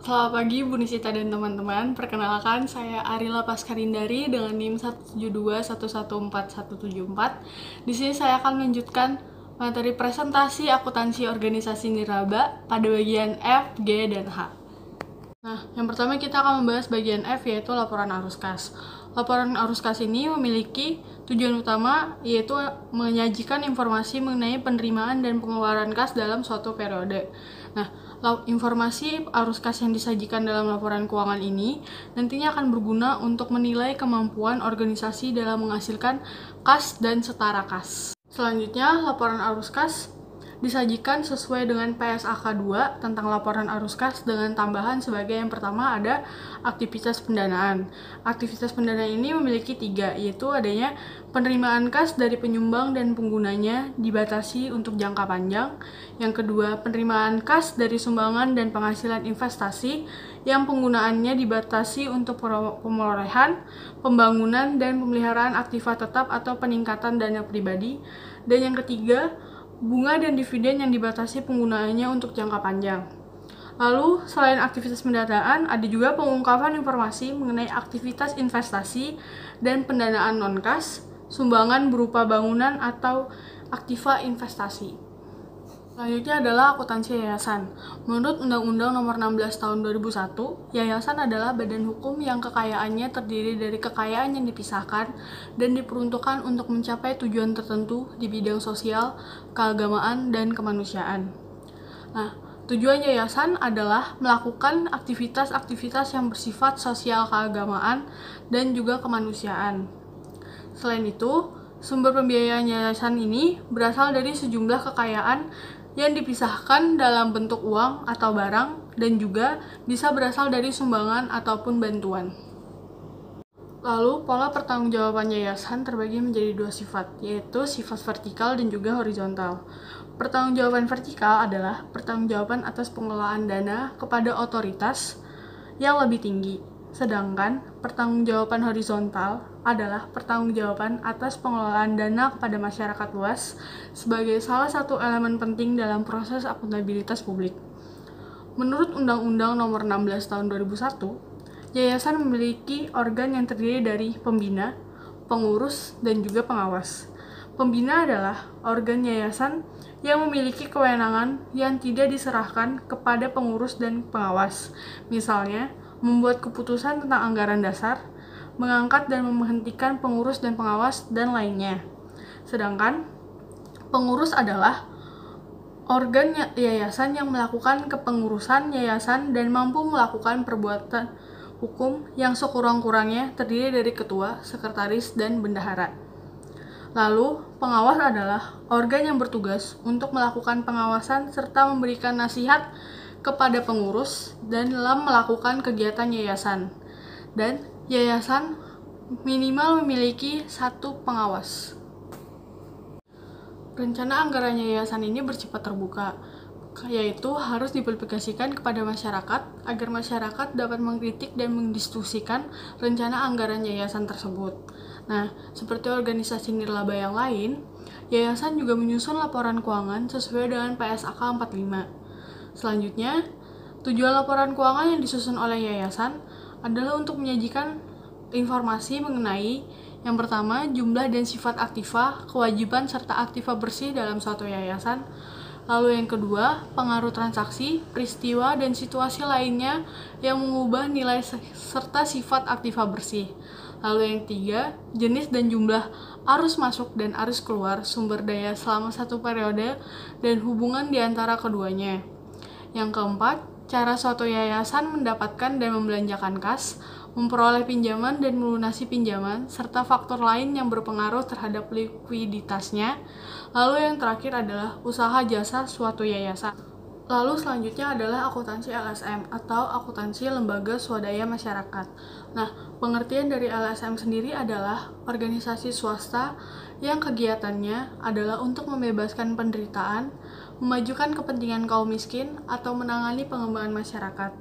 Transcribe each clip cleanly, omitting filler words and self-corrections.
Selamat pagi Bu Nisita dan teman-teman. Perkenalkan, saya Arila Paskarindari dengan NIM 172114174. Di sini saya akan melanjutkan materi presentasi akuntansi organisasi niraba pada bagian F, G, dan H. Nah, yang pertama kita akan membahas bagian F, yaitu laporan arus kas. Laporan arus kas ini memiliki tujuan utama, yaitu menyajikan informasi mengenai penerimaan dan pengeluaran kas dalam suatu periode. Nah, informasi arus kas yang disajikan dalam laporan keuangan ini nantinya akan berguna untuk menilai kemampuan organisasi dalam menghasilkan kas dan setara kas. Selanjutnya, laporan arus kas disajikan sesuai dengan PSAK 2 tentang laporan arus kas dengan tambahan sebagai yang pertama ada aktivitas pendanaan. Aktivitas pendanaan ini memiliki 3, yaitu adanya penerimaan kas dari penyumbang dan penggunanya dibatasi untuk jangka panjang. Yang kedua, penerimaan kas dari sumbangan dan penghasilan investasi yang penggunaannya dibatasi untuk pemerolehan, pembangunan, dan pemeliharaan aktiva tetap atau peningkatan dana pribadi. Dan yang ketiga, bunga dan dividen yang dibatasi penggunaannya untuk jangka panjang. Lalu, selain aktivitas pendanaan, ada juga pengungkapan informasi mengenai aktivitas investasi dan pendanaan non-kas, sumbangan berupa bangunan atau aktiva investasi. Selanjutnya adalah akuntansi yayasan. Menurut Undang-Undang Nomor 16 Tahun 2001, yayasan adalah badan hukum yang kekayaannya terdiri dari kekayaan yang dipisahkan dan diperuntukkan untuk mencapai tujuan tertentu di bidang sosial, keagamaan, dan kemanusiaan. Nah, tujuan yayasan adalah melakukan aktivitas-aktivitas yang bersifat sosial, keagamaan, dan juga kemanusiaan. Selain itu, sumber pembiayaan yayasan ini berasal dari sejumlah kekayaan yang dipisahkan dalam bentuk uang atau barang dan juga bisa berasal dari sumbangan ataupun bantuan. Lalu, pola pertanggungjawaban yayasan terbagi menjadi 2 sifat, yaitu sifat vertikal dan juga horizontal. Pertanggungjawaban vertikal adalah pertanggungjawaban atas pengelolaan dana kepada otoritas yang lebih tinggi. Sedangkan pertanggungjawaban horizontal adalah pertanggungjawaban atas pengelolaan dana kepada masyarakat luas sebagai salah satu elemen penting dalam proses akuntabilitas publik. Menurut Undang-Undang Nomor 16 Tahun 2001, yayasan memiliki organ yang terdiri dari pembina, pengurus, dan juga pengawas. Pembina adalah organ yayasan yang memiliki kewenangan yang tidak diserahkan kepada pengurus dan pengawas. Misalnya, membuat keputusan tentang anggaran dasar, mengangkat dan menghentikan pengurus dan pengawas, dan lainnya. Sedangkan pengurus adalah organ yayasan yang melakukan kepengurusan yayasan dan mampu melakukan perbuatan hukum yang sekurang-kurangnya terdiri dari ketua, sekretaris, dan bendahara. Lalu, pengawas adalah organ yang bertugas untuk melakukan pengawasan serta memberikan nasihat kepada pengurus dan dalam melakukan kegiatan yayasan. Dan yayasan minimal memiliki 1 pengawas. Rencana anggaran yayasan ini bersifat terbuka, yaitu harus dipublikasikan kepada masyarakat agar masyarakat dapat mengkritik dan mendiskusikan rencana anggaran yayasan tersebut. Nah, seperti organisasi nirlaba yang lain, yayasan juga menyusun laporan keuangan sesuai dengan PSAK 45. Selanjutnya, tujuan laporan keuangan yang disusun oleh yayasan adalah untuk menyajikan informasi mengenai yang pertama, jumlah dan sifat aktiva, kewajiban serta aktiva bersih dalam suatu yayasan. Lalu yang kedua, pengaruh transaksi, peristiwa, dan situasi lainnya yang mengubah nilai serta sifat aktiva bersih. Lalu yang ketiga, jenis dan jumlah arus masuk dan arus keluar sumber daya selama satu periode dan hubungan di antara keduanya. Yang keempat, cara suatu yayasan mendapatkan dan membelanjakan kas, memperoleh pinjaman dan melunasi pinjaman, serta faktor lain yang berpengaruh terhadap likuiditasnya. Lalu yang terakhir adalah usaha jasa suatu yayasan. Lalu selanjutnya adalah akuntansi LSM atau akuntansi lembaga swadaya masyarakat. Nah, pengertian dari LSM sendiri adalah organisasi swasta yang kegiatannya adalah untuk membebaskan penderitaan, memajukan kepentingan kaum miskin, atau menangani pengembangan masyarakat.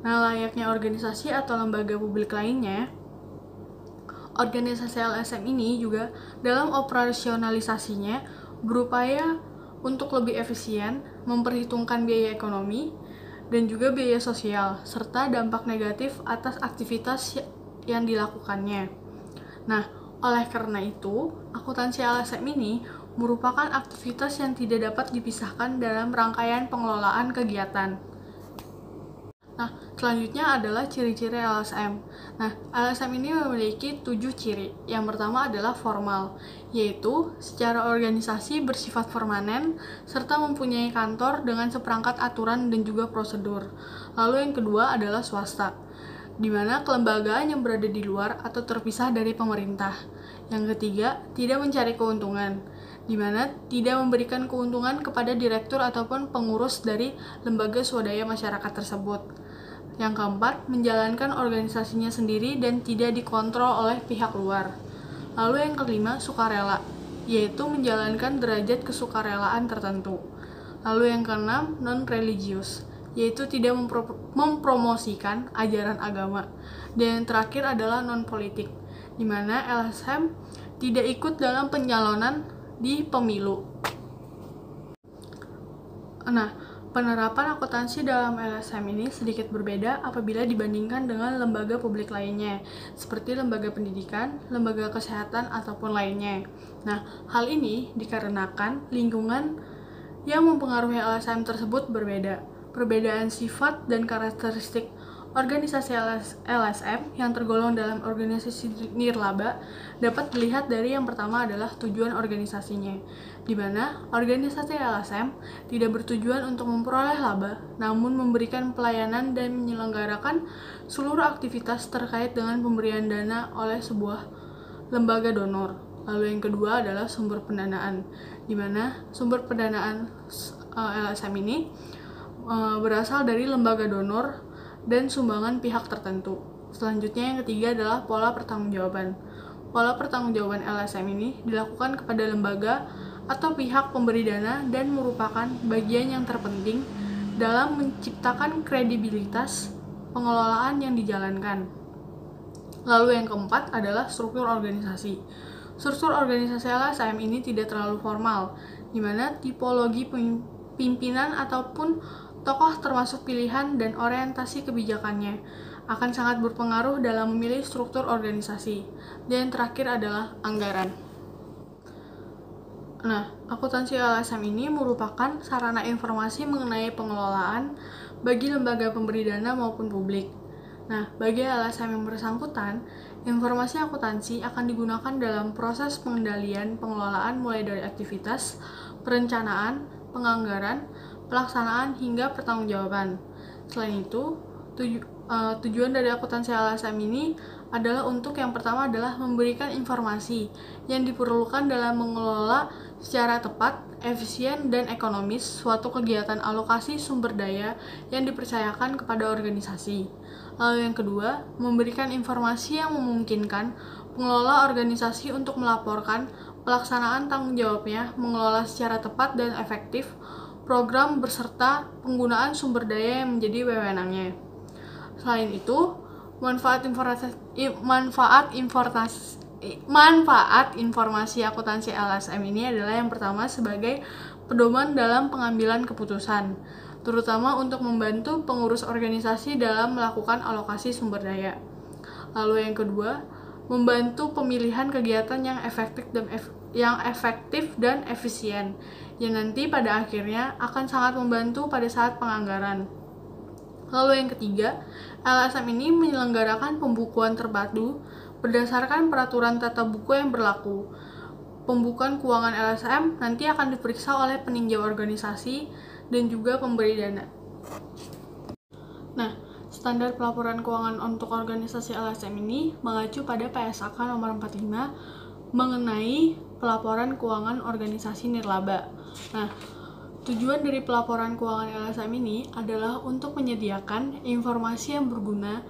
Nah, layaknya organisasi atau lembaga publik lainnya, organisasi LSM ini juga dalam operasionalisasinya berupaya untuk lebih efisien, memperhitungkan biaya ekonomi, dan juga biaya sosial, serta dampak negatif atas aktivitas yang dilakukannya. Nah, oleh karena itu, akuntansi LSM ini merupakan aktivitas yang tidak dapat dipisahkan dalam rangkaian pengelolaan kegiatan. Nah, selanjutnya adalah ciri-ciri LSM. Nah, LSM ini memiliki 7 ciri. Yang pertama adalah formal, yaitu secara organisasi bersifat permanen, serta mempunyai kantor dengan seperangkat aturan dan juga prosedur. Lalu yang kedua adalah swasta, di mana kelembagaan yang berada di luar atau terpisah dari pemerintah. Yang ketiga, tidak mencari keuntungan, di mana tidak memberikan keuntungan kepada direktur ataupun pengurus dari lembaga swadaya masyarakat tersebut. Yang keempat, menjalankan organisasinya sendiri dan tidak dikontrol oleh pihak luar. Lalu yang kelima, sukarela, yaitu menjalankan derajat kesukarelaan tertentu. Lalu yang keenam, non-religius, yaitu tidak mempromosikan ajaran agama. Dan yang terakhir adalah non-politik, di mana LSM tidak ikut dalam pencalonan di pemilu. Nah, penerapan akuntansi dalam LSM ini sedikit berbeda apabila dibandingkan dengan lembaga publik lainnya, seperti lembaga pendidikan, lembaga kesehatan, ataupun lainnya. Nah, hal ini dikarenakan lingkungan yang mempengaruhi LSM tersebut berbeda. Perbedaan sifat dan karakteristik organisasi LSM yang tergolong dalam organisasi nirlaba dapat dilihat dari yang pertama adalah tujuan organisasinya, di mana organisasi LSM tidak bertujuan untuk memperoleh laba, namun memberikan pelayanan dan menyelenggarakan seluruh aktivitas terkait dengan pemberian dana oleh sebuah lembaga donor. Lalu yang kedua adalah sumber pendanaan, di mana sumber pendanaan LSM ini berasal dari lembaga donor dan sumbangan pihak tertentu. Selanjutnya yang ketiga adalah pola pertanggungjawaban. Pola pertanggungjawaban LSM ini dilakukan kepada lembaga atau pihak pemberi dana dan merupakan bagian yang terpenting dalam menciptakan kredibilitas pengelolaan yang dijalankan. Lalu yang keempat adalah struktur organisasi. Struktur organisasi LSM ini tidak terlalu formal, di mana tipologi pimpinan ataupun tokoh termasuk pilihan dan orientasi kebijakannya akan sangat berpengaruh dalam memilih struktur organisasi. Dan yang terakhir adalah anggaran. Nah, akuntansi LSM ini merupakan sarana informasi mengenai pengelolaan bagi lembaga pemberi dana maupun publik. Nah, bagi LSM yang bersangkutan, informasi akuntansi akan digunakan dalam proses pengendalian pengelolaan mulai dari aktivitas, perencanaan, penganggaran, pelaksanaan, hingga pertanggungjawaban. Selain itu, tujuan dari akuntansi LSM ini adalah untuk yang pertama adalah memberikan informasi yang diperlukan dalam mengelola secara tepat, efisien, dan ekonomis suatu kegiatan alokasi sumber daya yang dipercayakan kepada organisasi. Lalu yang kedua, memberikan informasi yang memungkinkan pengelola organisasi untuk melaporkan pelaksanaan tanggung jawabnya, mengelola secara tepat dan efektif program beserta penggunaan sumber daya yang menjadi wewenangnya. Selain itu, manfaat informasi akuntansi LSM ini adalah yang pertama sebagai pedoman dalam pengambilan keputusan, terutama untuk membantu pengurus organisasi dalam melakukan alokasi sumber daya. Lalu yang kedua, membantu pemilihan kegiatan yang efektif dan efisien, yang nanti pada akhirnya akan sangat membantu pada saat penganggaran. Lalu yang ketiga, LSM ini menyelenggarakan pembukuan terpadu berdasarkan peraturan tata buku yang berlaku. Pembukuan keuangan LSM nanti akan diperiksa oleh peninjau organisasi dan juga pemberi dana. Nah, standar pelaporan keuangan untuk organisasi LSM ini mengacu pada PSAK nomor 45 mengenai pelaporan keuangan organisasi nirlaba. Nah, tujuan dari pelaporan keuangan LSM ini adalah untuk menyediakan informasi yang berguna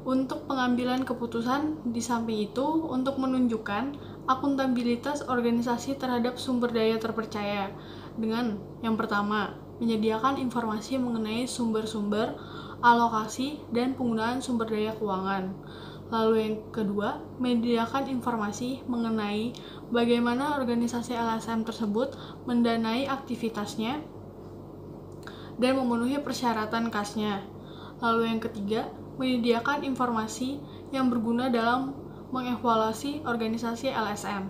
untuk pengambilan keputusan, di samping itu untuk menunjukkan akuntabilitas organisasi terhadap sumber daya terpercaya dengan yang pertama, menyediakan informasi mengenai sumber-sumber, alokasi, dan penggunaan sumber daya keuangan. Lalu yang kedua, menyediakan informasi mengenai bagaimana organisasi LSM tersebut mendanai aktivitasnya. dan memenuhi persyaratan kasnya. Lalu yang ketiga, menyediakan informasi yang berguna dalam mengevaluasi organisasi LSM.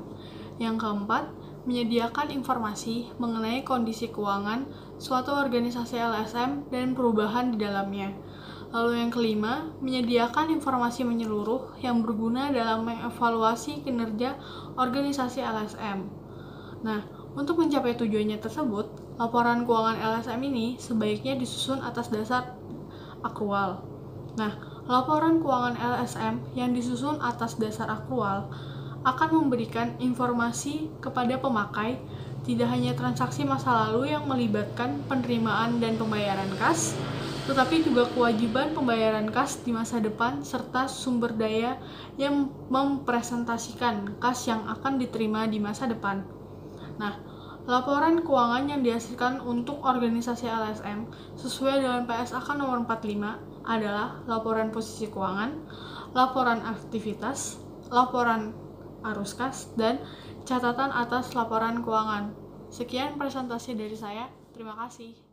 Yang keempat, menyediakan informasi mengenai kondisi keuangan suatu organisasi LSM dan perubahan di dalamnya. Lalu yang kelima, menyediakan informasi menyeluruh yang berguna dalam mengevaluasi kinerja organisasi LSM. Nah, untuk mencapai tujuannya tersebut, laporan keuangan LSM ini sebaiknya disusun atas dasar akrual. Nah, laporan keuangan LSM yang disusun atas dasar akrual akan memberikan informasi kepada pemakai tidak hanya transaksi masa lalu yang melibatkan penerimaan dan pembayaran kas, tetapi juga kewajiban pembayaran kas di masa depan serta sumber daya yang mempresentasikan kas yang akan diterima di masa depan. Nah, laporan keuangan yang dihasilkan untuk organisasi LSM sesuai dengan PSAK nomor 45 adalah laporan posisi keuangan, laporan aktivitas, laporan arus kas, dan catatan atas laporan keuangan. Sekian presentasi dari saya. Terima kasih.